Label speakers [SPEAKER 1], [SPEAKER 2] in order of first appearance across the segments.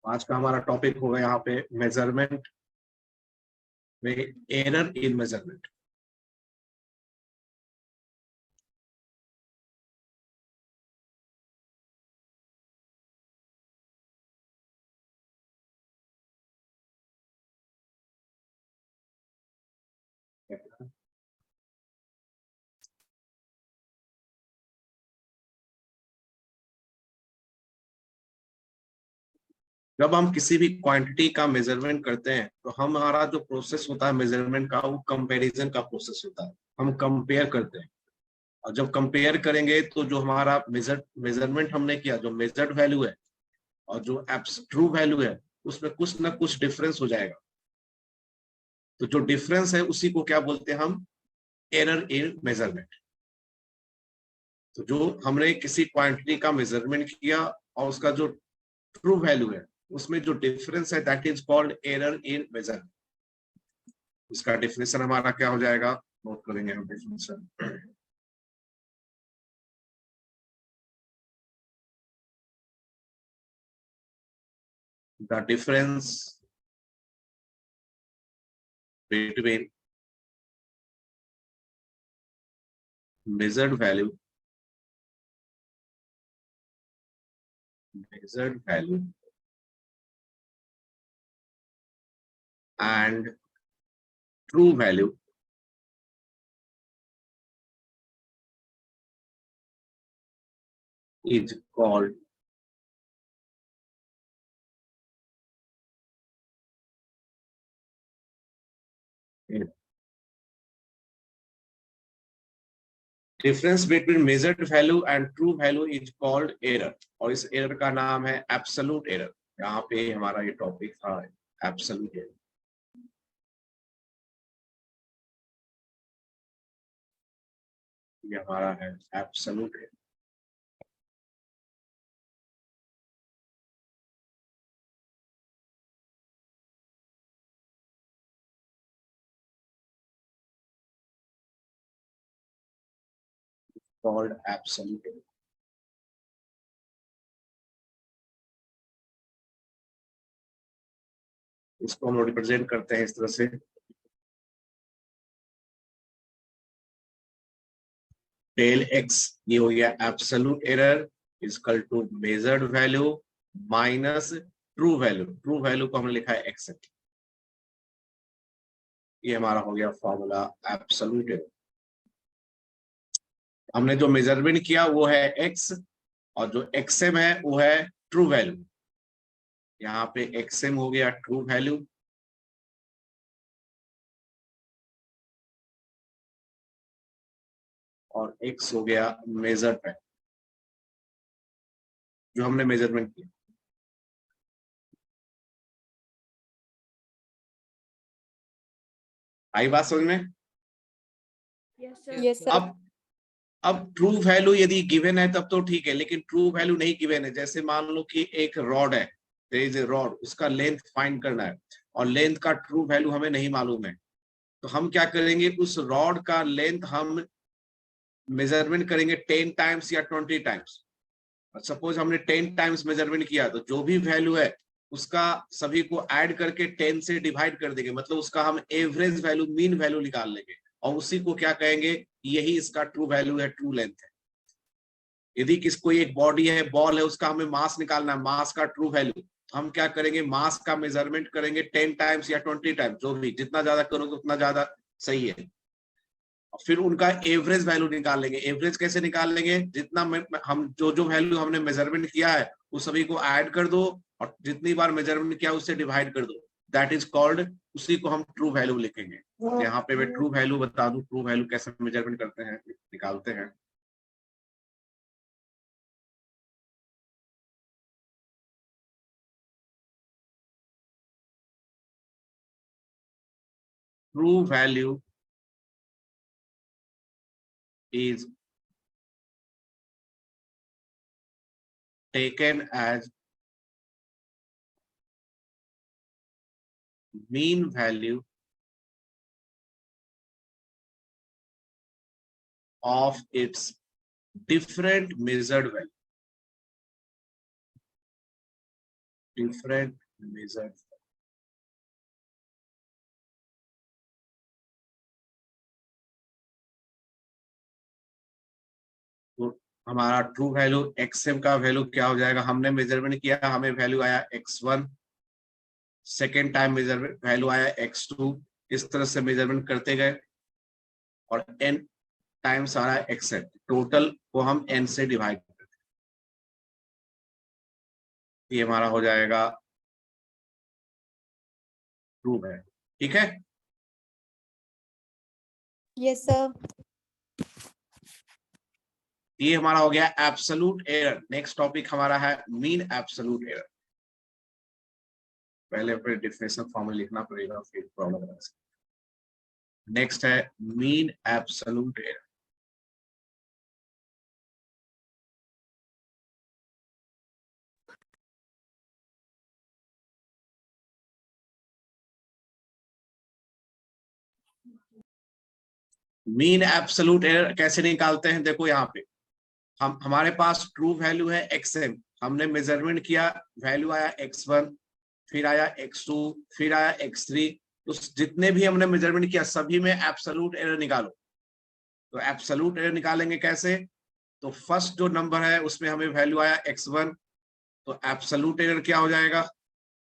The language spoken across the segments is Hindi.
[SPEAKER 1] आज का हमारा टॉपिक होगा यहाँ पे मेजरमेंट में एरर इन मेजरमेंट। जब हम किसी भी क्वांटिटी का मेजरमेंट करते हैं तो हमारा जो प्रोसेस होता है मेजरमेंट का वो कंपैरिजन का प्रोसेस होता है। हम कंपेयर करते हैं और जब कंपेयर करेंगे तो जो हमारा मेजरमेंट हमने किया, जो मेजर्ड वैल्यू है और जो ट्रू वैल्यू है, उसमें कुछ ना कुछ डिफरेंस हो जाएगा। तो जो डिफरेंस है उसी को क्या बोलते हैं हम? Error in measurement. तो जो हमने किसी क्वांटिटी का मेजरमेंट किया और उसका जो ट्रू वैल्यू है उसमें जो डिफरेंस है that is called error in measurement. इसका डिफिनेशन हमारा क्या हो जाएगा, नोट करेंगे हम definition. The difference between measured value and true value is called error. Difference between measured value and true value is called error और इस एरर का नाम है एब्सोल्यूट एरर। यहाँ पे हमारा ये टॉपिक था एब्सोल्यूट एरर। ये हमारा है absolute error. called absolute error। इसको हम रिप्रेजेंट करते हैं इस तरह से, डेल एक्स ये हो गया absolute error equal to measured value minus true value. True value को हमने लिखा है एक्स। ये हमारा हो गया फॉर्मूला एब्सोल्यूट एरर। हमने जो मेजरमेंट किया वो है एक्स और जो एक्सएम है वो है ट्रू वैल्यू। यहाँ पे एक्सएम हो गया ट्रू वैल्यू और एक्स हो गया मेजर्ड वैल्यू जो हमने मेजरमेंट किया। आई बात समझ में?
[SPEAKER 2] Yes sir.
[SPEAKER 1] अब ट्रू वैल्यू यदि गिवन है तब तो ठीक है, लेकिन ट्रू वैल्यू नहीं गिवन है, जैसे मान लो कि एक रॉड है, देयर इज ए रॉड, उसका लेंथ फाइंड करना है और लेंथ का ट्रू वैल्यू हमें नहीं मालूम है, तो हम क्या करेंगे, उस रॉड का लेंथ हम मेजरमेंट करेंगे 10 टाइम्स या 20 टाइम्स। सपोज हमने 10 टाइम्स मेजरमेंट किया तो जो भी वैल्यू है उसका सभी को ऐड करके 10 से डिवाइड कर देंगे, मतलब उसका हम एवरेज वैल्यू मीन वैल्यू निकाल लेंगे और उसी को क्या कहेंगे, यही इसका ट्रू वैल्यू है, ट्रू लेंथ है। यदि कोई एक बॉडी है, बॉल है, उसका हमें मास निकालना है, मास का ट्रू वैल्यू, हम क्या करेंगे, मास का मेजरमेंट करेंगे 10 टाइम्स या 20 टाइम्स, जो भी जितना ज्यादा करोगे उतना ज्यादा सही है। फिर उनका एवरेज वैल्यू निकाल लेंगे। एवरेज कैसे निकाल लेंगे, जितना हम जो वैल्यू हमने मेजरमेंट किया है वो सभी को ऐड कर दो और जितनी बार मेजरमेंट किया उससे डिवाइड कर दो, दैट इज कॉल्ड, उसी को हम ट्रू वैल्यू लिखेंगे। यहाँ पे मैं ट्रू वैल्यू बता दूं, ट्रू वैल्यू कैसे मेजरमेंट करते हैं, निकालते हैं। True value is taken as mean value of its different measured value, different measured। तो हमारा ट्रू वैल्यू एक्सएम का वैल्यू क्या हो जाएगा, हमने मेजरमेंट किया, हमें वैल्यू आया x1, second time measurement value आया x2, इस तरह से मेजरमेंट करते गए और n टाइम्स आ रहा है xn, टोटल को हम n से डिवाइड करते हैं, ये हमारा हो जाएगा ट्रू है। ठीक है,
[SPEAKER 2] यस सर।
[SPEAKER 1] ये हमारा हो गया एब्सोल्यूट एरर। नेक्स्ट टॉपिक हमारा है मीन एब्सोल्यूट एरर। पहले अपने डिफिनेशन फॉर्मूला लिखना पड़ेगा, फिर प्रॉब्लम बना सकते। नेक्स्ट है mean absolute error. Mean absolute error कैसे निकालते हैं, देखो यहाँ पे हमारे पास ट्रू वैल्यू है xm, हमने मेजरमेंट किया, वैल्यू आया x1, फिर आया x2, फिर आया x3, तो जितने भी हमने मेजरमेंट किया सभी में एब्सोल्यूट एरर निकालो। तो एब्सोल्यूट एरर निकालेंगे कैसे, तो फर्स्ट जो नंबर है उसमें हमें वैल्यू आया x1, तो एब्सोल्यूट एरर क्या हो जाएगा,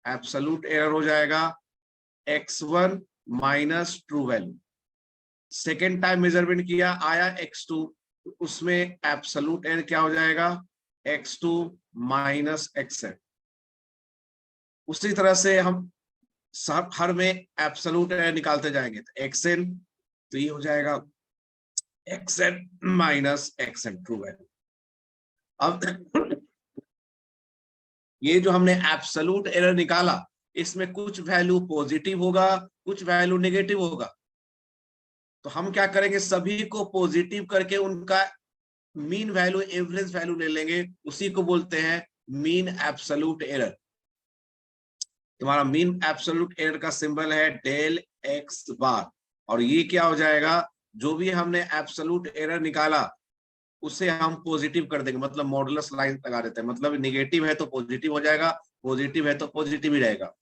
[SPEAKER 1] एब्सोल्यूट एरर हो जाएगा x1 minus true value. Second time measurement किया, आया x2, तो उसमें एब्सोल्यूट एरर क्या हो जाएगा, x2 माइनस xn। उसी तरह से हम सब हर में एब्सोल्यूट एरर निकालते जाएंगे, तो xn, तो ये हो जाएगा xn minus xn true value. अब ये जो हमने एब्सोल्यूट एरर निकाला, इसमें कुछ वैल्यू पॉजिटिव होगा, कुछ वैल्यू नेगेटिव होगा, तो हम क्या करेंगे, सभी को पॉजिटिव करके उनका मीन वैल्यू, एवरेज वैल्यू ले लेंगे, उसी को बोलते हैं मीन एब्सोल्यूट एरर। तुम्हारा मीन एब्सोल्यूट एरर का सिंबल है डेल एक्स बार, और ये क्या हो जाएगा, जो भी हमने एब्सोल्यूट एरर निकाला उसे हम पॉजिटिव कर देंगे, मतलब मॉडुलस लाइन लगा देते हैं, मतलब नेगेटिव है तो पॉजिटिव हो जाएगा, पॉजिटिव है तो पॉजिटिव ही रहेगा,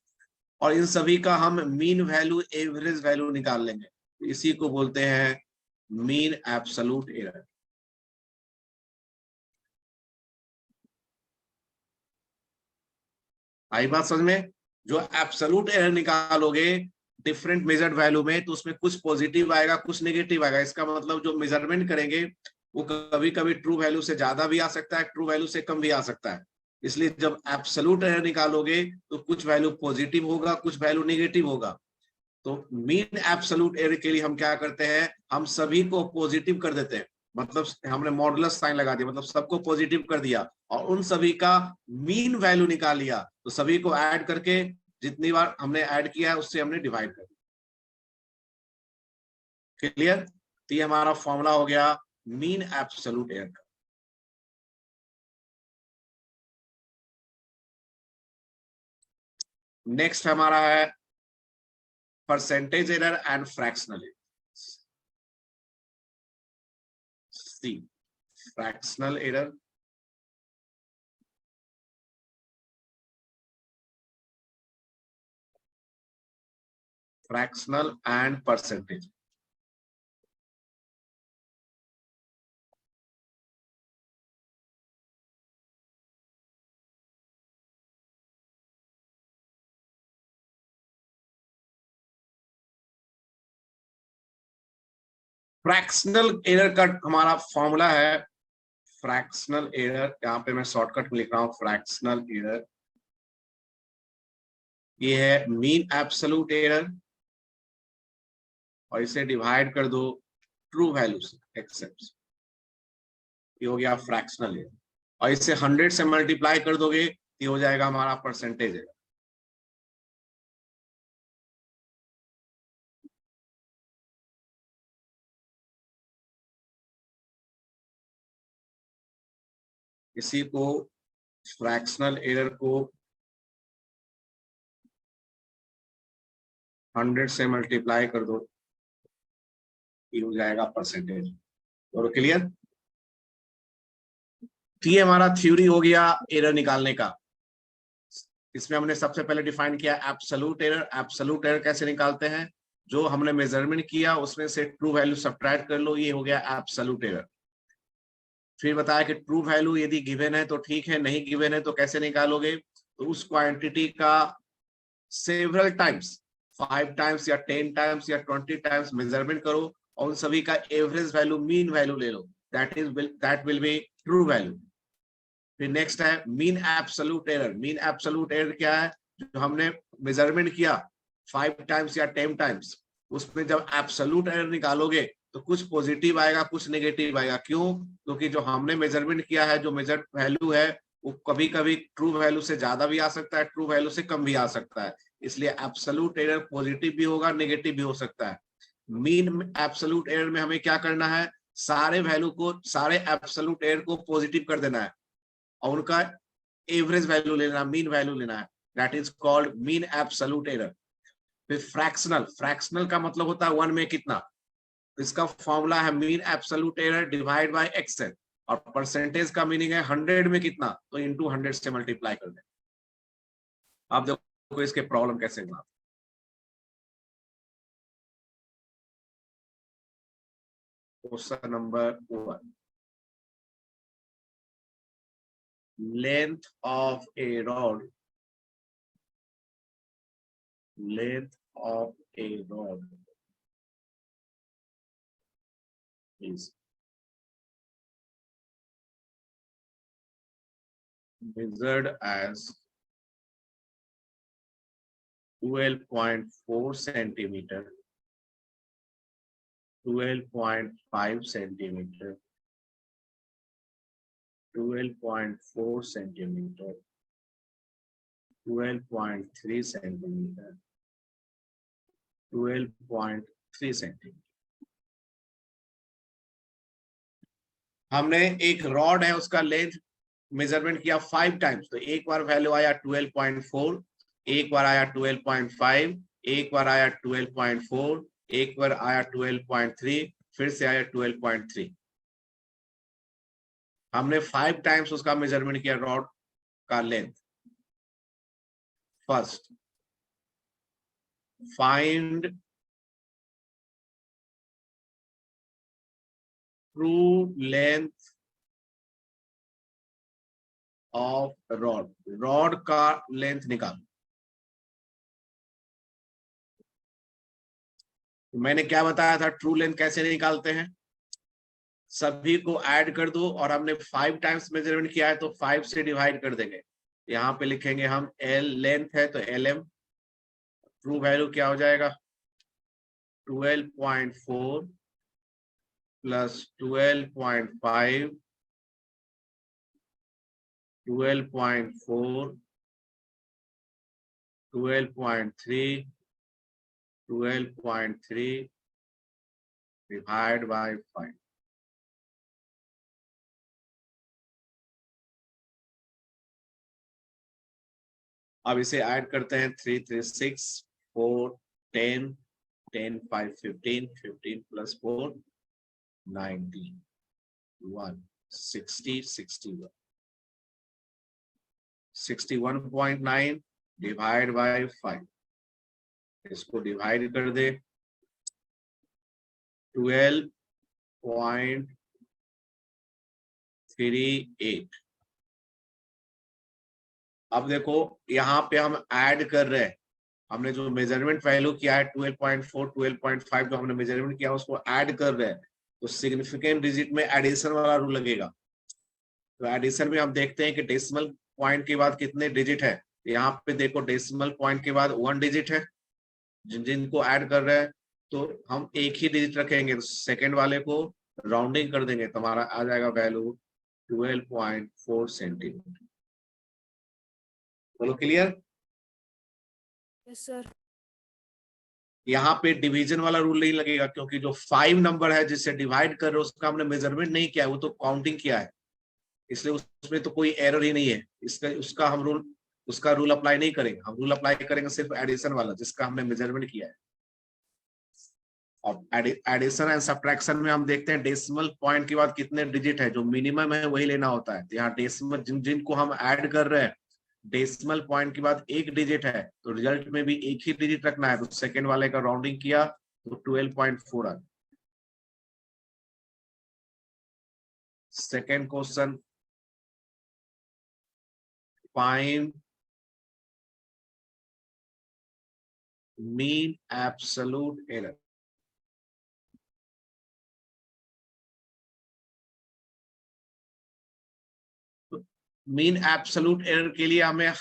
[SPEAKER 1] और इन सभी का हम मीन वैल्यू, एवरेज वैल्यू निकाल लेंगे, इसी को बोलते हैं मीन एब्सोल्यूट एरर। आई बात समझ में, जो एब्सोल्यूट एरर निकालोगे डिफरेंट मेजर्ड वैल्यू में, तो उसमें कुछ पॉजिटिव आएगा, कुछ नेगेटिव आएगा, इसका मतलब जो मेजरमेंट करेंगे वो कभी कभी ट्रू वैल्यू से ज्यादा भी आ सकता है, ट्रू वैल्यू से कम भी आ सकता है। इसलिए जब एब्सोल्यूट एरर निकालोगे तो कुछ वैल्यू पॉजिटिव होगा, कुछ वैल्यू नेगेटिव होगा। तो मीन एब्सोल्यूट एरर के लिए हम क्या करते हैं, हम सभी को पॉजिटिव कर देते हैं, मतलब हमने मॉडुलस साइन लगा दिया, मतलब सबको पॉजिटिव कर दिया और उन सभी का मीन वैल्यू निकाल लिया, तो सभी को ऐड करके जितनी बार हमने ऐड किया है उससे हमने डिवाइड कर दिया। क्लियर, तो ये हमारा फॉर्मूला हो गया मीन एब्सोल्यूट एरर का। नेक्स्ट हमारा है percentage error and fractional error. See, fractional error, fractional and percentage. Fractional error का हमारा फॉर्मूला है, फ्रैक्शनल एरर, यहाँ पे मैं शॉर्टकट में लिख रहा हूं, फ्रैक्शनल एरर ये है मीन एब्सोल्यूट एरर और इसे डिवाइड कर दो ट्रू वैल्यू से, एक्सेप्ट, ये हो गया फ्रैक्शनल एरर, और इसे 100 से मल्टीप्लाई कर दोगे ये हो जाएगा हमारा परसेंटेज एरर। इसी को फ्रैक्शनल एरर को 100 से मल्टीप्लाई कर दो, ये हो जाएगा परसेंटेज। और क्लियर, तो ये हमारा थ्योरी हो गया एरर निकालने का। इसमें हमने सबसे पहले डिफाइन किया एब्सोल्यूट एरर। एब्सोल्यूट एरर कैसे निकालते हैं, जो हमने मेजरमेंट किया उसमें से ट्रू वैल्यू सब्ट्रैक्ट कर लो, ये हो गया एब्सोल्यूट एरर। फिर बताया कि ट्रू वैल्यू यदि गिवन है तो ठीक है, नहीं गिवन है तो कैसे निकालोगे, तो उस क्वांटिटी का सेवरल टाइम्स, 5 टाइम्स या 10 टाइम्स या 20 टाइम्स मेजरमेंट करो और उन सभी का एवरेज वैल्यू, मीन वैल्यू ले लो, that will be true value. फिर नेक्स्ट है mean absolute error. Mean absolute error क्या है, जो हमने मेजरमेंट किया 5 टाइम्स या 10 टाइम्स, उसमें जब एब्सोल्यूट एरर निकालोगे तो कुछ पॉजिटिव आएगा, कुछ नेगेटिव आएगा। क्यों? क्योंकि जो हमने मेजरमेंट किया है, जो मेजर्ड वैल्यू है, वो कभी कभी ट्रू वैल्यू से ज्यादा भी आ सकता है, ट्रू वैल्यू से कम भी आ सकता है। इसलिए एब्सोल्यूट एरर पॉजिटिव भी होगा, नेगेटिव भी हो सकता है। मीन एब्सोल्यूट एरर में हमें क्या करना है, सारे वैल्यू को, सारे एब्सोल्यूट एरर को पॉजिटिव कर देना है और उनका एवरेज वैल्यू लेना, मीन वैल्यू लेना है। That is called mean absolute error. फिर फ्रैक्शनल, फ्रैक्शनल का मतलब होता है 1 में कितना। इसका फॉर्मूला है mean absolute error divide bye xn, और परसेंटेज का मीनिंग है 100 में कितना, तो इनटू 100 से मल्टीप्लाई कर दें। आप देखो इसके प्रॉब्लम कैसे हुआ। Question number 1, length of a rod, length of a rod is measured as 12.4 centimeter, 12.5 centimeter, 12.4 centimeter, 12.3 centimeter, 12.3 centimeter। हमने एक रॉड है, उसका लेंथ मेजरमेंट किया 5 टाइम्स, तो एक बार वैल्यू आया 12.4, एक बार आया 12.5, एक बार आया 12.4, एक बार आया 12.3, फिर से आया 12.3। हमने 5 टाइम्स उसका मेजरमेंट किया रॉड का length. First find true length of rod, rod का लेंथ निकालो। मैंने क्या बताया था, ट्रू लेंथ कैसे निकालते हैं, सभी को ऐड कर दो, और हमने 5 टाइम्स मेजरमेंट किया है तो 5 से डिवाइड कर देंगे। यहाँ पे लिखेंगे हम एल लेंथ है तो LM, ट्रू वैल्यू क्या हो जाएगा 12.4 प्लस 12.5, 12.4, 12.3, 12.3 डिवाइड बाय 5। अब इसे ऐड करते हैं, 3 3 6, 4 10, 10 5 15, 15 प्लस 4 19, 1 60, 61, 61.9 डिवाइड बाय 5। इसको डिवाइड कर दे, 12.38। अब देखो यहाँ पे हम ऐड कर रहे हैं, हमने जो मेजरमेंट वैल्यू किया है 12.4, 12.5 जो हमने मेजरमेंट किया उसको ऐड कर रहे हैं, तो सिग्निफिकेंट डिजिट में एडिशन वाला रूल लगेगा। तो एडिशन में हम देखते हैं कि डेसिमल पॉइंट के बाद कितने डिजिट है। यहाँ पे देखो डेसिमल पॉइंट के बाद 1 डिजिट है, जिनको ऐड कर रहे हैं तो हम एक ही डिजिट रखेंगे, तो सेकेंड वाले को राउंडिंग कर देंगे, तो हमारा आ जाएगा वैल्यू 12.4 सेंटीमीटर। बोलो क्लियर?
[SPEAKER 2] Yes sir.
[SPEAKER 1] यहाँ पे डिवीजन वाला रूल नहीं लगेगा, क्योंकि जो 5 नंबर है जिससे डिवाइड कर रहे हो उसका हमने मेजरमेंट नहीं किया है, वो तो काउंटिंग किया है, इसलिए उसमें तो कोई एरर ही नहीं है। उसका रूल अप्लाई नहीं करेंगे, हम रूल अप्लाई करेंगे सिर्फ एडिशन वाला जिसका हमने मेजरमेंट किया है। और एडिशन एंड सब्ट्रैक्शन में हम देखते हैं डेसिमल पॉइंट के बाद कितने डिजिट है, जो मिनिमम है वही लेना होता है। तो यहाँ डेसिमल जिनको हम ऐड कर रहे हैं डेसिमल पॉइंट के बाद एक डिजिट है तो रिजल्ट में भी एक ही डिजिट रखना है, तो सेकेंड वाले का राउंडिंग किया तो 12.4 आ गया। Second question, find mean absolute error. Mean absolute error के लिए हमें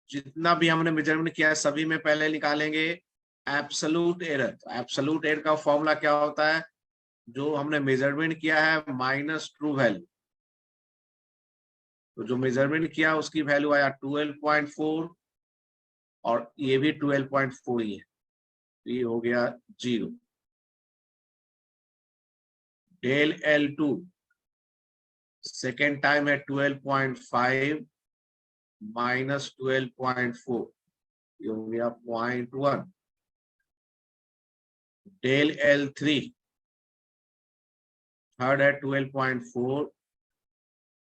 [SPEAKER 1] जितना भी हमने मेजरमेंट किया है सभी में पहले निकालेंगे एब्सोल्यूट एरर। एब्सोल्यूट एरर का फॉर्मूला क्या होता है, जो हमने मेजरमेंट किया है माइनस ट्रू वैल्यू, तो जो मेजरमेंट किया उसकी वैल्यू आया 12.4 और ये भी 12.4 ही है, तो ये हो गया 0। डेल L2 सेकेंड टाइम है 12.5 माइनस 12.4, ये हो गया 0.1। डेल L3 थर्ड है 12.4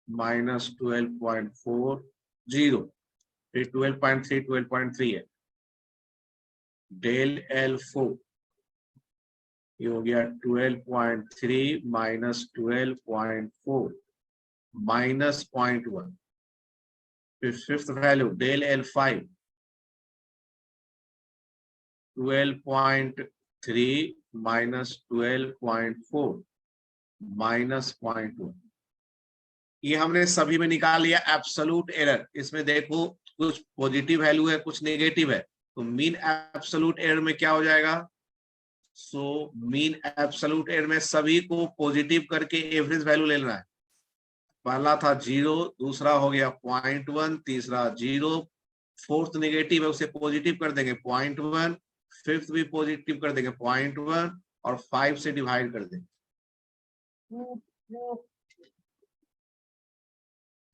[SPEAKER 1] माइनस 12.4, 0, फिर 12.3 12.3 है। डेल L4 ये हो गया 12.3 माइनस 12.4 माइनस 0.1। फिर fifth value del L5 12.3 minus 12.4 minus 0.1। ये हमने सभी में निकाल लिया एब्सोल्यूट एरर। इसमें देखो कुछ पॉजिटिव वैल्यू है कुछ नेगेटिव है, तो मीन एब्सोल्यूट एरर में क्या हो जाएगा, सो मीन एब्सोल्यूट एरर में सभी को पॉजिटिव करके एवरेज वैल्यू ले लेना है। पहला था 0, दूसरा हो गया 0.1, तीसरा 0, फोर्थ नेगेटिव है उसे पॉजिटिव कर देंगे 0.1, फिफ्थ भी पॉजिटिव कर देंगे 0.1 और 5 से डिवाइड कर देंगे,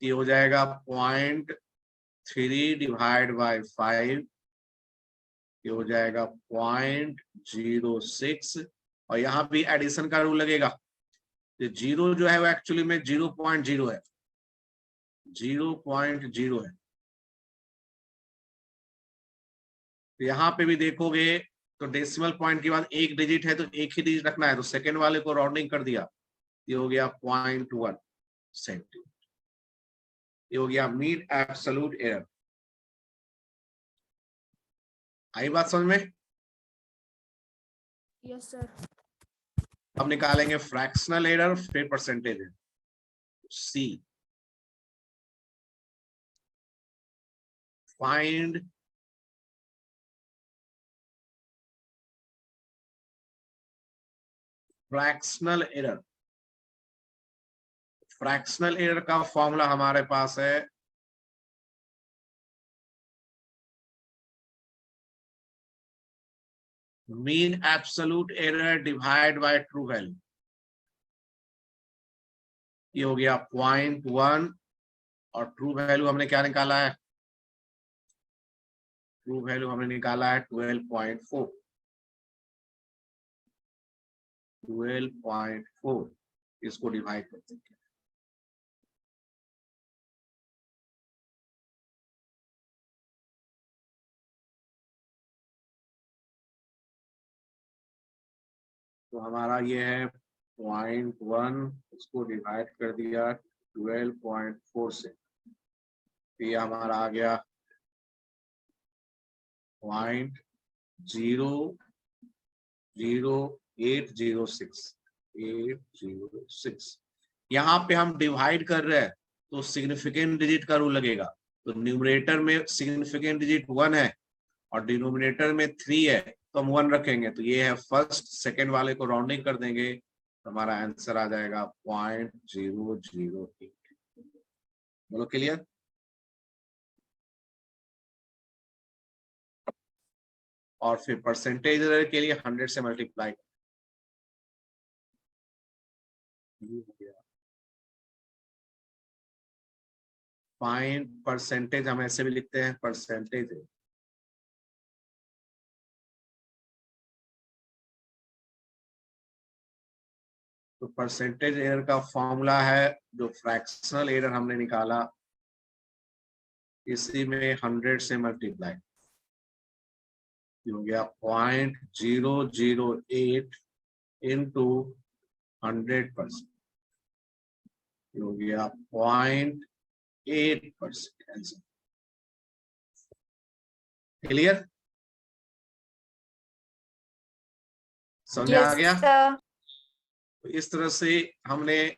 [SPEAKER 1] ये हो जाएगा 0.3 डिवाइड बाय 5, ये हो जाएगा 0.06। और यहाँ भी एडिशन का रूल लगेगा, तो 0 जो है वो एक्चुअली में 0.0 है, 0.0 है। तो यहाँ पे भी देखोगे तो डेसिमल पॉइंट के बाद एक डिजिट है तो एक ही डिजिट रखना है, तो सेकेंड वाले को राउंडिंग कर दिया, ये हो गया 0.1 सेंटीमीटर। ये हो गया मीन एब्सोल्यूट एरर। आई बात समझ में?
[SPEAKER 2] Yes sir.
[SPEAKER 1] अब निकालेंगे फ्रैक्शनल एरर फिर percentage error. C, find fractional error. Fractional error का फॉर्मूला हमारे पास है mean absolute error divide by true value. ये हो गया 0.1 और ट्रू वैल्यू हमने क्या निकाला है, ट्रू वैल्यू हमने निकाला है 12.4, 12.4, इसको डिवाइड करते हैं। तो हमारा ये है 0.1, उसको डिवाइड कर दिया 12.4 से, तो ये हमारा आ गया 0.00806। यहाँ पे हम डिवाइड कर रहे हैं तो सिग्निफिकेंट डिजिट का रूल लगेगा, तो न्यूमरेटर में सिग्निफिकेंट डिजिट 1 है और डिनोमिनेटर में 3 है, तो हम 1 रखेंगे, तो ये है फर्स्ट, सेकेंड वाले को राउंडिंग कर देंगे तो हमारा आंसर आ जाएगा 0.008। बोलो क्लियर? और फिर परसेंटेज एरर के लिए 100 से मल्टीप्लाई। फाइंड परसेंटेज, हम ऐसे भी लिखते हैं परसेंटेज। तो परसेंटेज एरर का फॉर्मूला है जो फ्रैक्शनल एरर हमने निकाला इसी में 100 से मल्टीप्लाई हो गया 0.008 इंटू 100% हो गया 0.8% आंसर। क्लियर, समझ आ गया। तो इस तरह से हमने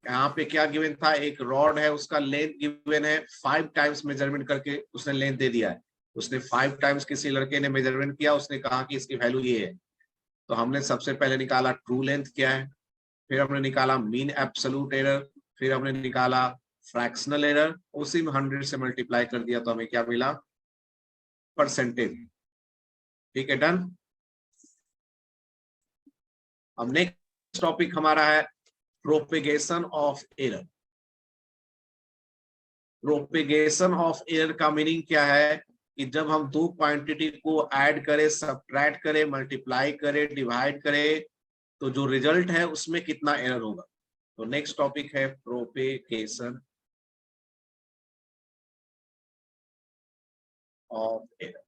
[SPEAKER 1] यहाँ पे क्या गिवन था, एक रॉड है उसका लेंथ गिवन है, 5 टाइम्स मेजरमेंट करके उसने लेंथ दे दिया है। उसने 5 टाइम्स किसी लड़के ने मेजरमेंट किया, उसने कहा कि इसकी वैल्यू ये है। तो हमने सबसे पहले निकाला ट्रू लेंथ क्या है, फिर हमने निकाला मीन एब्सोल्यूट एरर, फिर हमने निकाला फ्रैक्शनल एरर, उसी में 100 से मल्टीप्लाई कर दिया तो हमें क्या मिला, परसेंटेज। ठीक है, डन। अब नेक्स्ट टॉपिक हमारा है propagation of error. Propagation of error का मीनिंग क्या है कि जब हम दो क्वांटिटी को ऐड करें, सबट्रैक्ट करें, मल्टीप्लाई करें, डिवाइड करें, तो जो रिजल्ट है उसमें कितना एरर होगा। तो नेक्स्ट टॉपिक है प्रोपेगेशन ऑफ एरर।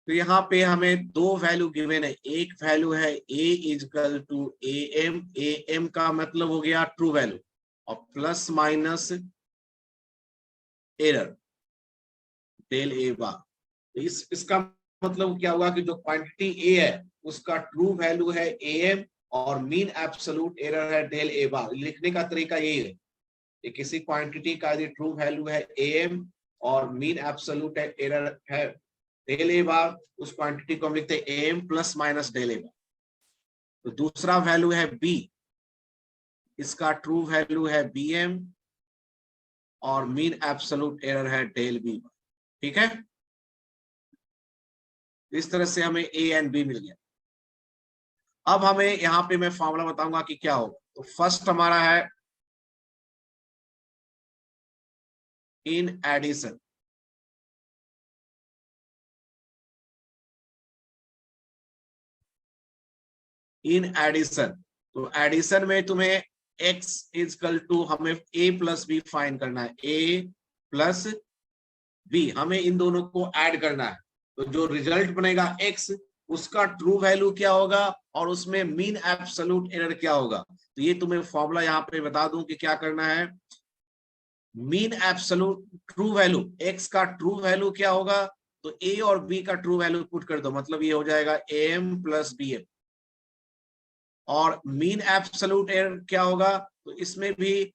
[SPEAKER 1] तो यहाँ पे हमें दो वैल्यू गिवन है, एक वैल्यू है a equal to am, am का मतलब हो गया ट्रू वैल्यू, और प्लस माइनस एरर डेल ए बार। इसका मतलब क्या हुआ कि जो क्वांटिटी a है उसका ट्रू वैल्यू है am और मीन एब्सोल्यूट एरर है डेल ए बार। लिखने का तरीका यही है कि किसी क्वांटिटी का यदि ट्रू वैल्यू है am और मीन एब्सोल्यूट एरर है डेल ए बार, उस क्वांटिटी को हम लिखते हैं am plus minus del A बार। तो दूसरा वैल्यू है b, इसका ट्रू वैल्यू है bm और मीन एब्सोल्यूट एरर है डेल b। ठीक है, इस तरह से हमें a एंड b मिल गया। अब हमें यहां पे मैं फॉर्मूला बताऊंगा कि क्या होगा। तो फर्स्ट हमारा है इन एडिशन। इन एडिशन, तो एडिशन में तुम्हें x इजकल टू, हमें a प्लस बी फाइंड करना है, a प्लस बी, हमें इन दोनों को ऐड करना है। तो जो रिजल्ट बनेगा x, उसका ट्रू वैल्यू क्या होगा और उसमें मीन एब्सोल्यूट एरर क्या होगा। तो ये तुम्हें फॉर्मूला यहाँ पे बता दूं कि क्या करना है। Mean absolute true value, x का ट्रू वैल्यू क्या होगा, तो a और b का ट्रू वैल्यू पुट कर दो, मतलब ये हो जाएगा am प्लस bm। और मीन एब्सोल्यूट एरर क्या होगा, तो इसमें भी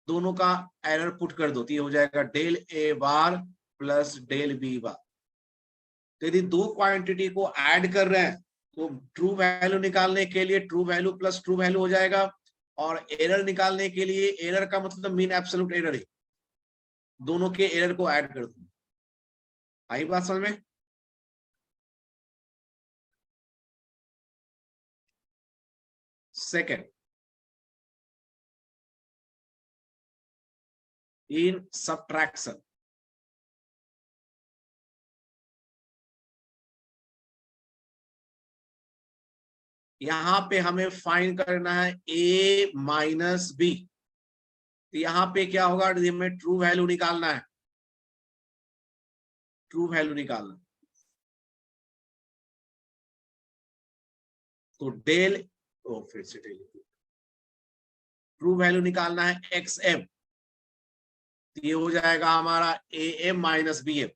[SPEAKER 1] दोनों का एरर पुट कर दो, तो ये हो जाएगा del A bar plus del B बार। तो यदि दो क्वांटिटी को ऐड कर रहे हैं तो ट्रू वैल्यू निकालने के लिए true value plus true value हो जाएगा, और एरर निकालने के लिए एरर का मतलब मीन एब्सोल्यूट एरर है, दोनों के एरर को ऐड कर दो। आई बात समझ में। सेकेंड, इन सबट्रैक्शन, यहां पे हमें फाइंड करना है a माइनस बी। तो यहां पे क्या होगा, हमें ट्रू वैल्यू निकालना है, ट्रू वैल्यू निकालना। तो डेल, ओ फिर से डेल, ट्रू वैल्यू निकालना है xm, तो ये हो जाएगा हमारा am माइनस bm।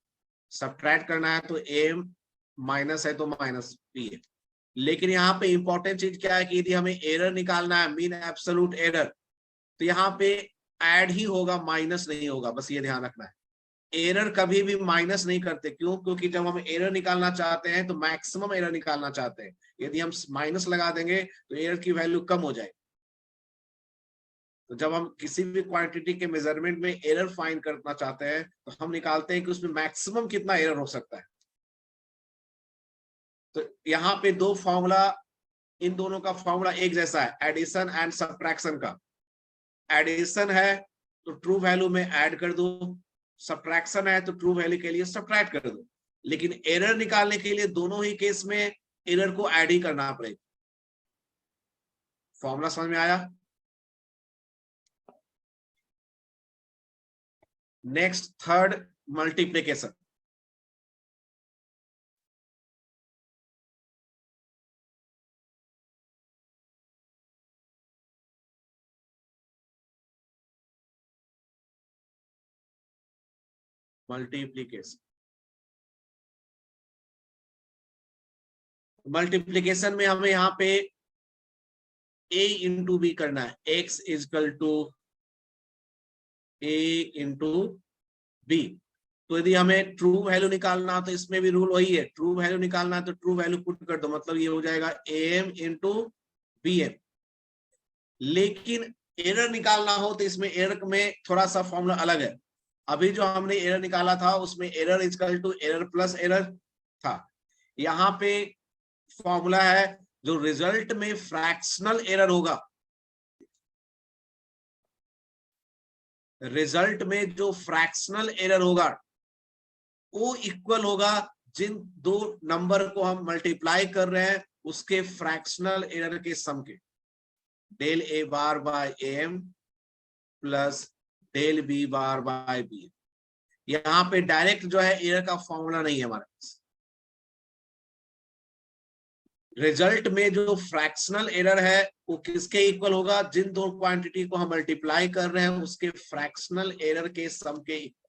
[SPEAKER 1] सब्ट्रैक्ट करना है तो am माइनस है तो माइनस bm। लेकिन यहाँ पे इंपॉर्टेंट चीज क्या है कि यदि हमें एरर निकालना है, मीन एब्सोल्यूट एरर, तो यहाँ पे ऐड ही होगा, माइनस नहीं होगा, बस ये ध्यान रखना है। एरर कभी भी माइनस नहीं करते, क्यों, क्योंकि जब हम एरर निकालना चाहते हैं तो मैक्सिमम एरर निकालना चाहते हैं, यदि हम माइनस लगा देंगे तो एरर की वैल्यू कम हो जाएगी। तो जब हम किसी भी क्वांटिटी के मेजरमेंट में एरर फाइंड करना चाहते हैं तो हम निकालते हैं कि उसमें मैक्सिमम कितना एरर हो सकता है। तो यहाँ पे दो फॉर्मूला, इन दोनों का फॉर्मूला एक जैसा है, एडिशन एंड सब्ट्रैक्शन का। एडिशन है तो ट्रू वैल्यू में ऐड कर दो, सब्ट्रैक्शन है तो ट्रू वैल्यू के लिए सब्ट्रैक्ट कर दो। लेकिन एरर निकालने के लिए दोनों ही केस में एरर को ऐड ही करना पड़ेगा। फॉर्मूला समझ में आया? Next third multiplication. मल्टीप्लिकेशन में हमें यहाँ पे a इंटू बी करना है। x equal to a into B. तो यदि हमें ट्रू वैल्यू निकालना तो इसमें भी रूल वही है, ट्रू वैल्यू निकालना है तो ट्रू वैल्यू पुट कर दो, मतलब ये हो जाएगा am इंटू बी एम। लेकिन एरर निकालना हो तो इसमें एरर में थोड़ा सा फॉर्मूला अलग है। अभी जो हमने एरर निकाला था उसमें error equal to error plus error था। यहाँ पे फॉर्मूला है जो रिजल्ट में फ्रैक्शनल एरर होगा, रिजल्ट में जो फ्रैक्शनल एरर होगा वो इक्वल होगा जिन दो नंबर को हम मल्टीप्लाई कर रहे हैं उसके फ्रैक्शनल एरर के सम के। Del A bar by M plus del B bar by B. यहाँ पे डायरेक्ट जो है एरर का फॉर्मूला नहीं है हमारे पास। रिजल्ट में जो फ्रैक्शनल एरर है वो किसके इक्वल होगा? जिन दो क्वांटिटी को हम मल्टीप्लाई कर रहे हैं उसके फ्रैक्शनल एरर के सम के इक्वल।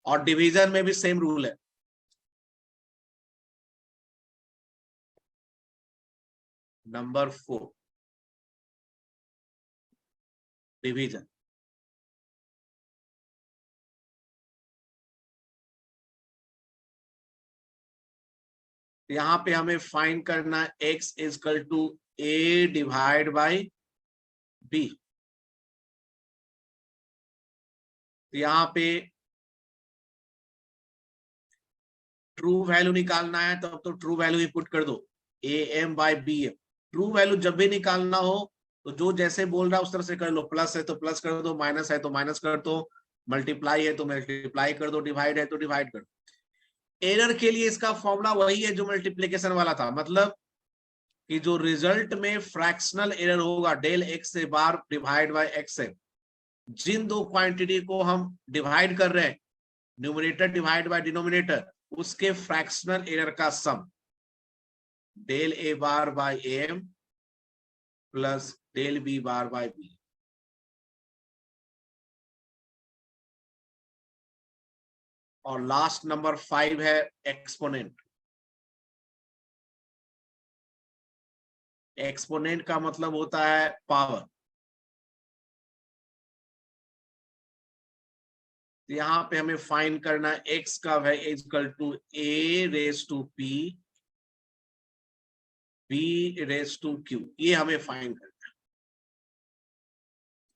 [SPEAKER 1] और डिवीजन में भी सेम रूल है। Number 4 division. यहां पे हमें फाइंड करना है x equal to a divide by b। यहां पे ट्रू वैल्यू निकालना है तो अब तो ट्रू वैल्यू ही पुट कर दो, A M by B M. True value जब भी निकालना हो तो जो जैसे बोल रहा है उस तरह से कर लो। प्लस है तो प्लस कर दो, माइनस है तो माइनस कर दो, मल्टीप्लाई है तो मल्टीप्लाई कर दो, डिवाइड है तो डिवाइड कर दो। एरर के लिए इसका फॉर्मूला वही है जो मल्टीप्लिकेशन वाला था, मतलब कि जो रिजल्ट में फ्रैक्शनल एरर होगा डेल एक्स से बार डिवाइड बाय एक्स है, जिन दो क्वांटिटी को हम डिवाइड कर रहे हैं न्यूमरेटर डिवाइड बाय डिनोमिनेटर उसके फ्रैक्शनल एरर का sum del A bar by M plus del B bar by B. और लास्ट नंबर 5 है एक्सपोनेंट। एक्सपोनेंट का मतलब होता है पावर। यहां पे हमें फाइंड करना है x का value equal to a raise to p b raise to q। ये हमें फाइंड करना है,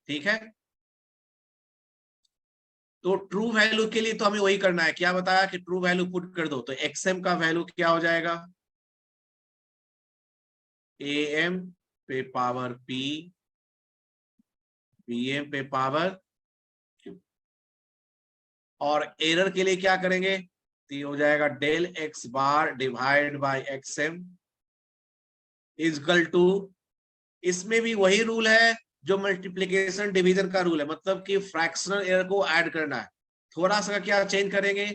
[SPEAKER 1] ठीक है। तो ट्रू वैल्यू के लिए तो हमें वही करना है, क्या बताया कि ट्रू वैल्यू पुट कर दो। तो xm का वैल्यू क्या हो जाएगा? am पे पावर p bm पे पावर q। और एरर के लिए क्या करेंगे? तो ये हो जाएगा del X bar divide by X M equal to, इसमें भी वही रूल है जो मल्टीप्लिकेशन डिवीजन का रूल है, मतलब कि फ्रैक्शनल एरर को ऐड करना है। थोड़ा सा क्या चेंज करेंगे,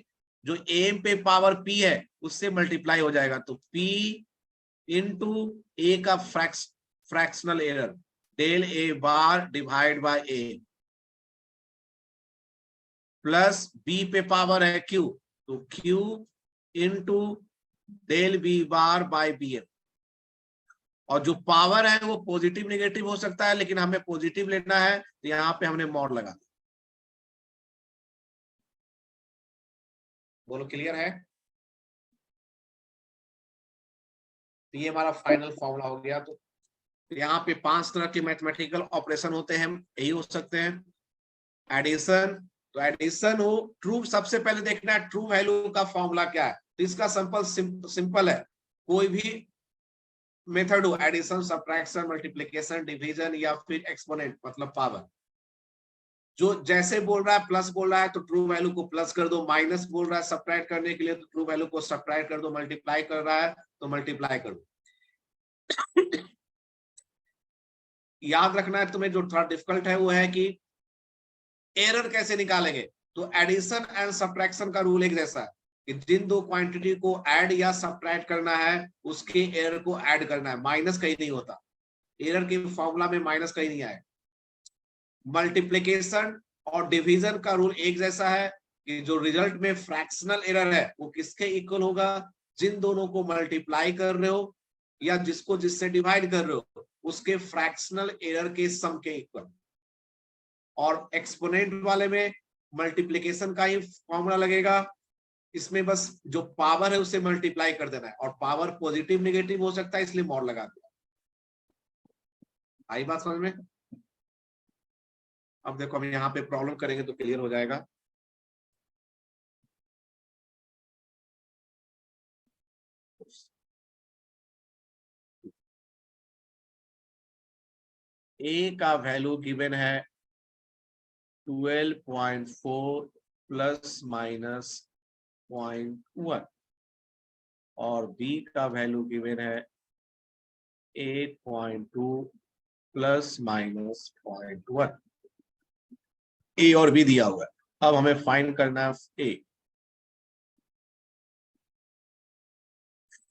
[SPEAKER 1] जो एम पे पावर p है उससे मल्टीप्लाई हो जाएगा, तो p इंटू ए का fractional error del A bar divide by A plus b पे पावर है q, तो q into del B bar by B M. और जो पावर है वो पॉजिटिव नेगेटिव हो सकता है, लेकिन हमें पॉजिटिव लेना है तो यहाँ पे हमने मॉड लगा दिया। बोलो क्लियर है? तो ये हमारा फाइनल फॉर्मूला हो गया। तो यहाँ पे 5 तरह के मैथमेटिकल ऑपरेशन होते हैं, यही हो सकते हैं। एडिशन, तो एडिशन हो ट्रू, सबसे पहले देखना है ट्रू वैल्यू का फॉर्मूला क्या है। तो इसका सिंपल है, कोई भी मेथड हो, एडिशन, सब्ट्रैक्शन, मल्टीप्लिकेशन, डिवीजन या फिर एक्सपोनेंट मतलब पावर। जो जैसे बोल रहा है प्लस बोल रहा है तो ट्रू वैल्यू को प्लस कर दो, माइनस बोल रहा है सब्ट्रैक्ट करने के लिए तो ट्रू वैल्यू को सब्ट्रैक्ट कर दो, मल्टीप्लाई कर रहा है तो मल्टीप्लाई कर दो। याद रखना है तुम्हें, जो थोड़ा डिफिकल्ट है वो है कि एरर कैसे निकालेंगे। तो एडिशन एंड सब्ट्रैक्शन का रूल एक जैसा है कि जिन दो क्वांटिटी को ऐड या सब्ट्रैक्ट करना है उसके एरर को ऐड करना है, माइनस कहीं नहीं होता, एरर के फॉर्मूला में माइनस कहीं नहीं आए। मल्टीप्लिकेशन और डिवीजन का रूल एक जैसा है कि जो रिजल्ट में फ्रैक्शनल एरर है वो किसके इक्वल होगा, जिन दोनों को मल्टीप्लाई कर रहे हो या जिसको जिससे डिवाइड कर रहे हो उसके फ्रैक्शनल एरर के सम के इक्वल। और एक्सपोनेंट वाले में मल्टीप्लिकेशन का ही फॉर्मूला लगेगा, इसमें बस जो पावर है उसे मल्टीप्लाई कर देना है और पावर पॉजिटिव नेगेटिव हो सकता है इसलिए मॉड लगा दिया। आई बात समझ में? अब देखो हम यहाँ पे प्रॉब्लम करेंगे तो क्लियर हो जाएगा। ए का वैल्यू गिवन है 12.4 प्लस माइनस 0.1 और बी का वैल्यू गिवन है 8.2 प्लस माइनस 0.1। ए और बी दिया हुआ है, अब हमें फाइंड करना है A.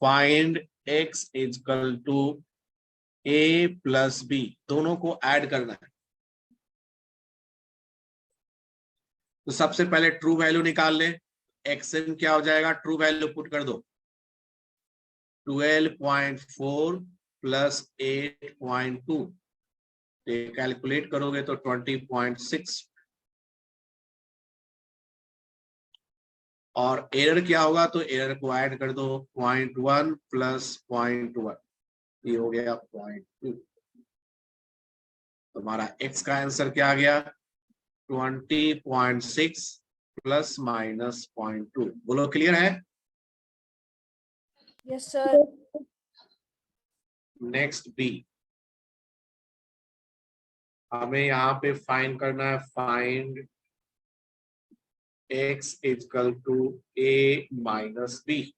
[SPEAKER 1] Find X equal to A plus B, दोनों को ऐड करना है। तो सबसे पहले ट्रू वैल्यू निकाल ले, एक्सएन क्या हो जाएगा, ट्रू वैल्यू पुट कर दो 12.4 प्लस 8.2, कैलकुलेट करोगे तो 20.6 और एरर क्या होगा तो एरर को ऐड कर दो 0.1 प्लस 0.1, ये हो गया 0.2। तुम्हारा एक्स का आंसर क्या आ गया 20.6 प्लस माइनस 0.2। बोलो क्लियर है?
[SPEAKER 2] Yes sir.
[SPEAKER 1] नेक्स्ट बी, हमें यहाँ पे फाइंड करना है, find x equal to a minus B,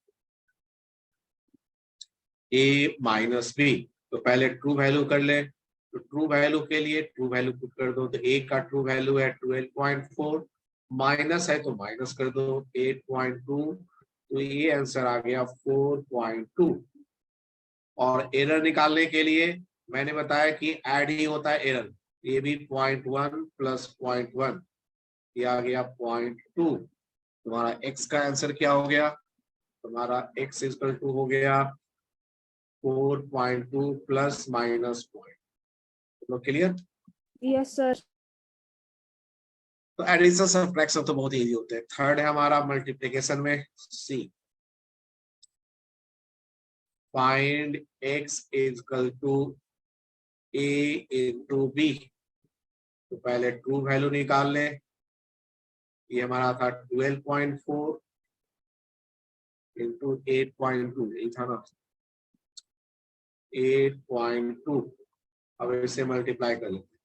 [SPEAKER 1] a minus B. तो पहले ट्रू वैल्यू कर ले, तो ट्रू वैल्यू के लिए ट्रू वैल्यू पुट कर दो, तो a का ट्रू वैल्यू है 12.4, माइनस है तो माइनस कर दो 8.2, तो ये आंसर आ गया 4.2। और एरर निकालने के लिए मैंने बताया कि ऐड ही होता है एरर, ये भी 0.1 प्लस 0.1, ये आ गया 0.2। तुम्हारा x का आंसर क्या हो गया, तुम्हारा x इक्वल टू हो गया 4.2 plus minus 0.2। Clear?
[SPEAKER 2] Yes sir.
[SPEAKER 1] तो एडिशन सब्ट्रैक्शन तो बहुत इजी होते हैं। थर्ड है हमारा मल्टीप्लिकेशन में C, find x equal to a into B. तो पहले ट्रू वैल्यू निकाल ले, ये हमारा था 12.4 इंटू 8.2, यही था ना 8.2। अब इसे मल्टीप्लाई कर लेते,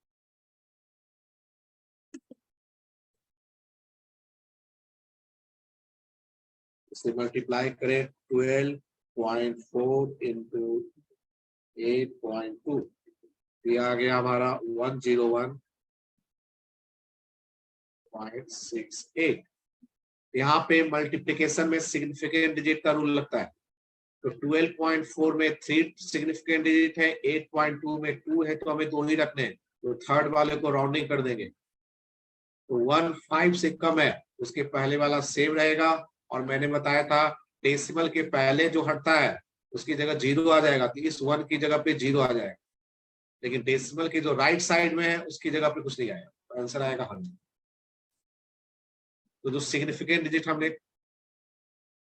[SPEAKER 1] इसे मल्टीप्लाई करें 12.4 इंटू 8.2, ये आ गया हमारा 101.68। यहाँ पे मल्टीप्लिकेशन में सिग्निफिकेंट डिजिट का रूल लगता है, तो 12.4 में 3 सिग्निफिकेंट डिजिट है, 8.2 में 2 है, तो हमें 2 ही रखने हैं, तो थर्ड वाले को राउंडिंग कर देंगे। तो 15 से कम है उसके पहले वाला सेम रहेगा, और मैंने बताया था डेसिमल के पहले जो हटता है उसकी जगह 0 आ जाएगा, तो इस 1 की जगह पे 0 आ जाएगा, लेकिन डेसिमल की जो राइट साइड में है उसकी जगह पे कुछ नहीं आएगा, तो आंसर आएगा 100। तो जो सिग्निफिकेंट डिजिट हमने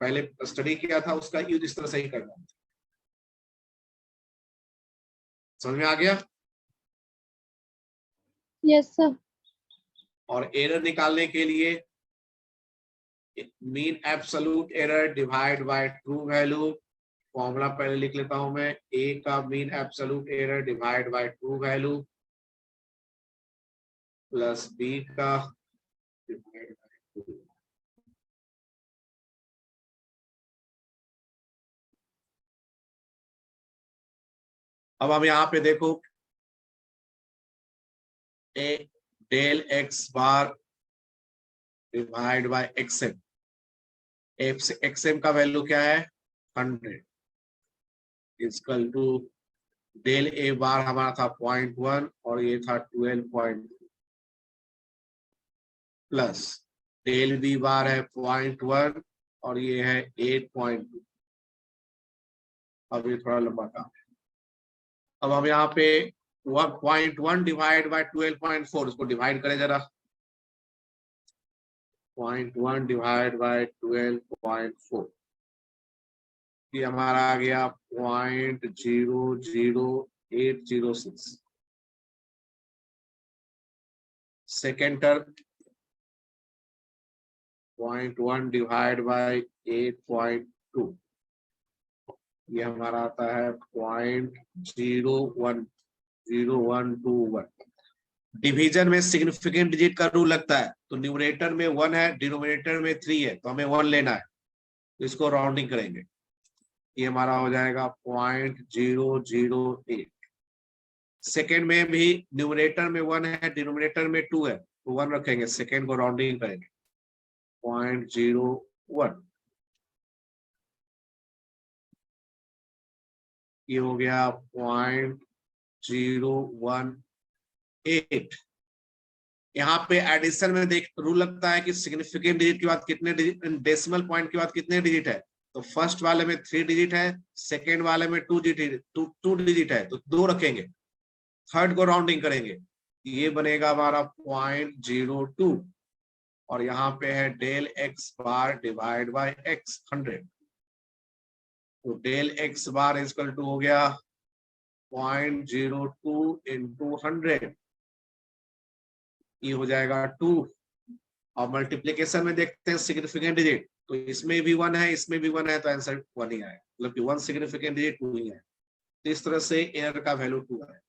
[SPEAKER 1] पहले स्टडी किया था उसका यूज इस तरह से ही करना है। समझ में आ गया?
[SPEAKER 3] Yes sir.
[SPEAKER 1] और एरर निकालने के लिए mean absolute error divide by true value, formula पहले लिख लेता हूं मैं, ए का mean absolute error divide by true value plus B का डिवाइड बाय 2। अब हम यहाँ पे देखो A del X bar divide by XM. XM का वैल्यू क्या है 100 equal to del A bar हमारा था 0.1 और ये था 12 प्लस डेल बी बार है 0.1 और ये है 8.2। अब ये थोड़ा लंबा काम है। अब हम यहाँ पे 1.1 डिवाइड बाय 12.4 इसको डिवाइड करें जरा। 0.1 डिवाइड बाय 12.4 ये हमारा आ गया 0.00806। सेकेंड टर्म 0.1 डिवाइड बाय 8.2 ये हमारा आता है 0.010121। डिवीजन में सिग्निफिकेंट डिजिट का रूल लगता है, तो न्यूमरेटर में 1 है, डिनोमिनेटर में 3 है, तो हमें 1 लेना है, तो इसको राउंडिंग करेंगे। ये हमारा हो जाएगा 0.008। सेकेंड में भी न्यूमरेटर में 1 है, डिनोमिनेटर में 2 है, तो 1 रखेंगे, सेकेंड को राउंडिंग करेंगे 0.01। ये हो गया 0.018। यहाँ पे एडिशन में देख रूल लगता है कि सिग्निफिकेंट डिजिट के बाद कितने डिजिट, डेसिमल पॉइंट के बाद कितने डिजिट है, तो फर्स्ट वाले में 3 डिजिट है, सेकेंड वाले में 2 डिजिट है, तो 2 रखेंगे, थर्ड को राउंडिंग करेंगे, ये बनेगा हमारा 0.02 और यहाँ पे है del X bar divide by X 100। तो del X bar equal to हो गया 0.02 इंटू 100, ये हो जाएगा 2। और मल्टीप्लीकेशन में देखते हैं सिग्निफिकेंट डिजिट, तो इसमें भी 1 है, इसमें भी 1 है, तो आंसर 1 ही आएगा, मतलब कि 1 सिग्निफिकेंट डिजिट 2 ही है। तो इस तरह से एरर का वैल्यू 2 है।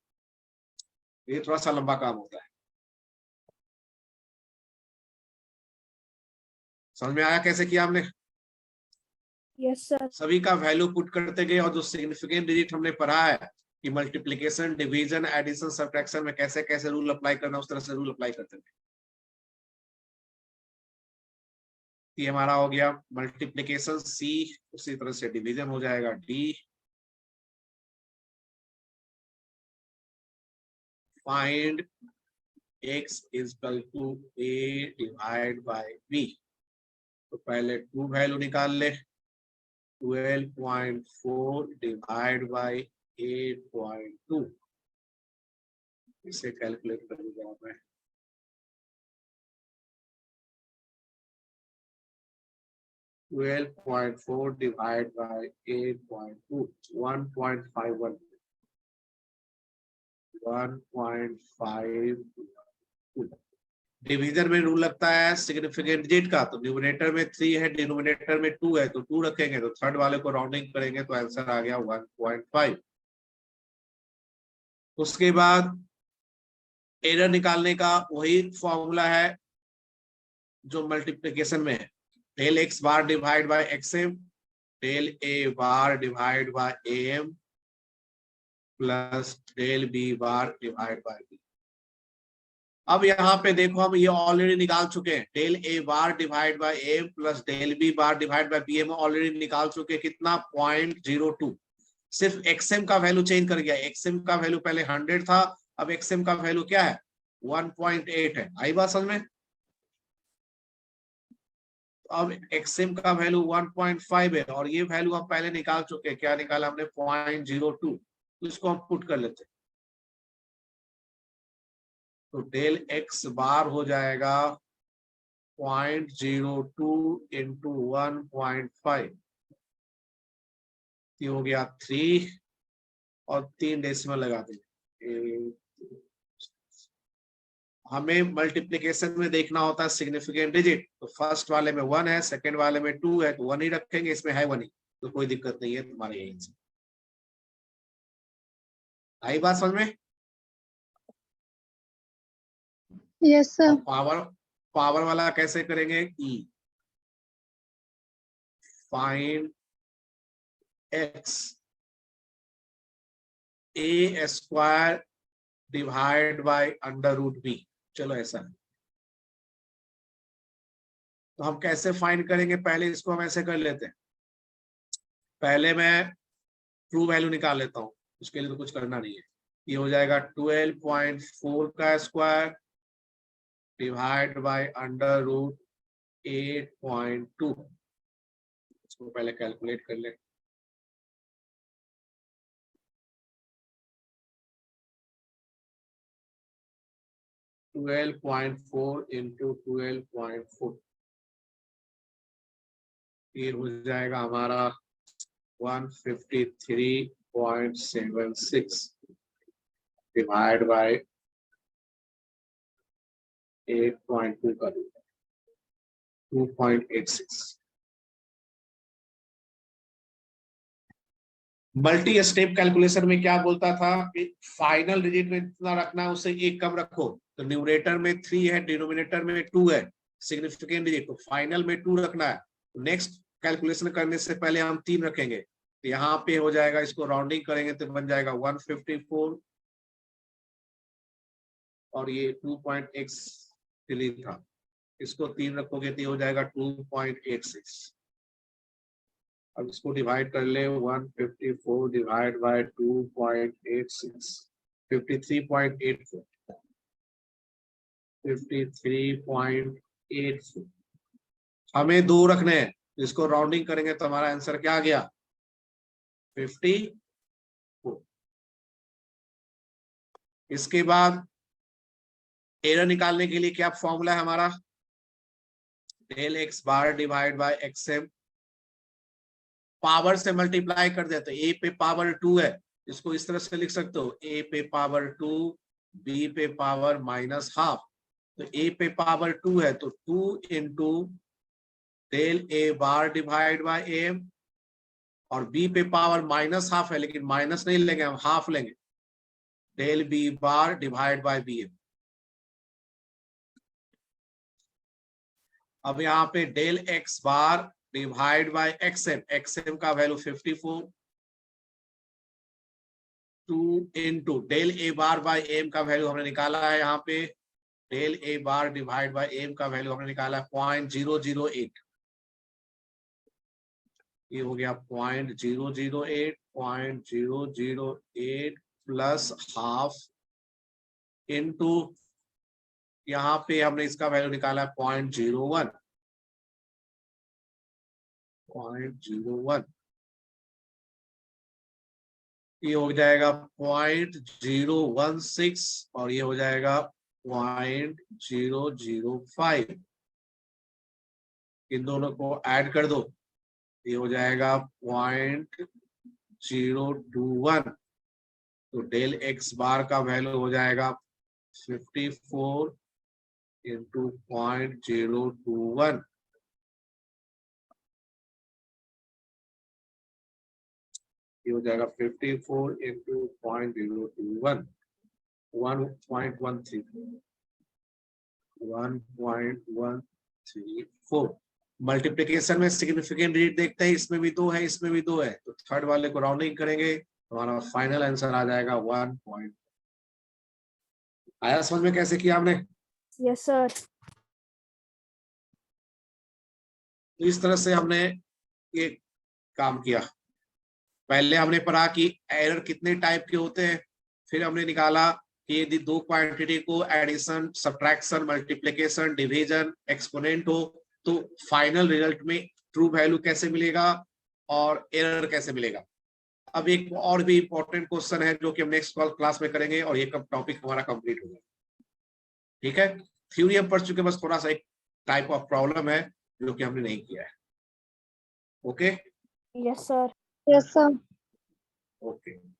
[SPEAKER 1] ये थोड़ा सा लंबा काम होता है। समझ में आया कैसे किया हमने?
[SPEAKER 2] Yes sir.
[SPEAKER 1] सभी का वैल्यू पुट करते गए और जो सिग्निफिकेंट डिजिट हमने पढ़ा है कि मल्टीप्लीकेशन, डिवीजन, एडिशन, सब्ट्रैक्शन में कैसे कैसे रूल अप्लाई करना, उस तरह से रूल अप्लाई करते गए। ये हमारा हो गया मल्टीप्लीकेशन सी, उसी तरह से डिवीजन हो जाएगा D. Find x equal to a divide by b। तो पहले ट्रू वैल्यू निकाल ले, 12.4 डिवाइड बाय 8.2, इसे कैलकुलेट कर दूंगा मैं। 12.4 डिवाइड बाय 8.2 1.51 1.52। डिवीजन में रूल लगता है सिग्निफिकेंट डिजिट का, तो न्यूमरेटर में 3 है, डिनोमिनेटर में 2 है, तो 2 रखेंगे, तो थर्ड वाले को राउंडिंग करेंगे, तो आंसर आ गया 1.5। उसके बाद एरर निकालने का वही फॉर्मूला है जो मल्टीप्लिकेशन में है, del X bar divide by X M, del A bar divide by M plus del B bar divide by B. अब यहाँ पे देखो हम ये ऑलरेडी निकाल चुके हैं, del A bar divide by M plus del B bar divide by B M already निकाल चुके हैं, कितना 0.02। सिर्फ एक्सएम का वैल्यू चेंज कर गया, एक्सएम का वैल्यू पहले 100 था, अब एक्सएम का वैल्यू क्या है 1.8 है। आई बात समझ में? अब एक्सएम का वैल्यू 1.5 है और ये वैल्यू हम पहले निकाल चुके हैं, क्या निकाला हमने 0.02, तो इसको हम पुट कर लेते हैं। तो डेल एक्स बार हो जाएगा 0.02 इंटू 1.5, ये हो गया 3 और 3 डेसिमल लगा देंगे। हमें मल्टीप्लिकेशन में देखना होता है सिग्निफिकेंट डिजिट, तो फर्स्ट वाले में 1 है, सेकंड वाले में 2 है, तो 1 ही रखेंगे, इसमें है 1 ही, तो कोई दिक्कत नहीं है, तुम्हारे यहीं से। आई बात समझ में?
[SPEAKER 3] Yes sir.
[SPEAKER 1] पावर वाला कैसे करेंगे? E find X A square divide by under root B. चलो ऐसा है, तो हम कैसे फाइंड करेंगे? पहले इसको हम ऐसे कर लेते हैं, पहले मैं ट्रू वैल्यू निकाल लेता हूं, उसके लिए तो कुछ करना नहीं है। ये हो जाएगा 12.4 का square divide by under root 8.2। इसको पहले कैलकुलेट कर ले। ट्वेल्व 12.4 इंटू 12.4, ये हो जाएगा हमारा 153.76 डिवाइड बाय 8.2 का 2.86। मल्टी स्टेप कैलकुलेशन में क्या बोलता था कि फाइनल डिजिट में इतना रखना है, उससे एक कम रखो। तो न्यूमरेटर में 3 है, डिनोमिनेटर में 2 है, सिग्निफिकेंट डिजिट, तो फाइनल में 2 रखना है। नेक्स्ट कैलकुलेशन करने से पहले हम 3 रखेंगे, तो यहाँ पे हो जाएगा, इसको राउंडिंग करेंगे तो बन जाएगा 154 और ये 2.83 था, इसको 3 रखोगे तो हो जाएगा 2.86। अब इसको डिवाइड कर ले, 154 डिवाइड बाय 2.86, 53.84, 53.84। हमें 2 रखने हैं, इसको राउंडिंग करेंगे तो हमारा आंसर क्या आ गया? 54। इसके बाद एरर निकालने के लिए क्या फॉर्मूला है हमारा? Del X bar divide by X M, power से मल्टीप्लाई कर देते। ए पे पावर 2 है, इसको इस तरह से लिख सकते हो, ए पे पावर 2 बी पे पावर -12। तो ए पे पावर 2 है तो 2 into del A bar divide by M, और बी पे पावर -12 है, लेकिन माइनस नहीं लेंगे हम, हाफ लेंगे, del B bar divide by B M. अब यहाँ पे del X bar divide by XM, XM का value 54, 2 into del A bar by M का वैल्यू हमने निकाला है, यहाँ पे del A bar divide by M का वैल्यू हमने निकाला है 0.008। ये हो गया 0.008 प्लस हाफ इंटू, यहाँ पे हमने इसका वैल्यू निकाला है 0.01। ये हो जाएगा 0.016 और ये हो जाएगा 0.005। इन दोनों को ऐड कर दो, ये हो जाएगा 0.021। तो डेल एक्स बार का वैल्यू हो जाएगा 54 इंटू 0.021। ये हो जाएगा 54 इंटू 0.021, 1.134। मल्टीप्लिकेशन में सिग्निफिकेंट डिजिट देखते हैं, इसमें भी 2 है, इसमें भी 2 है, तो थर्ड वाले को राउंडिंग करेंगे तो हमारा फाइनल आंसर आ जाएगा 1 पॉइंट। आया समझ में कैसे किया हमने?
[SPEAKER 2] Yes sir.
[SPEAKER 1] तो इस तरह से हमने ये काम किया। पहले हमने पढ़ा कि एरर कितने टाइप के होते हैं, फिर हमने निकाला कि यदि 2 क्वांटिटी को addition, subtraction, multiplication, division, exponent हो तो फाइनल रिजल्ट में ट्रू वैल्यू कैसे मिलेगा और एरर कैसे मिलेगा। अब एक और भी इंपॉर्टेंट क्वेश्चन है जो कि हम नेक्स्ट क्लास में करेंगे और ये कब टॉपिक हमारा कंप्लीट होगा। ठीक है, थ्योरी हम पढ़ चुके, बस थोड़ा सा एक टाइप ऑफ प्रॉब्लम है जो कि हमने नहीं किया है। Okay,
[SPEAKER 2] yes sir.
[SPEAKER 3] Yes sir.
[SPEAKER 1] Okay.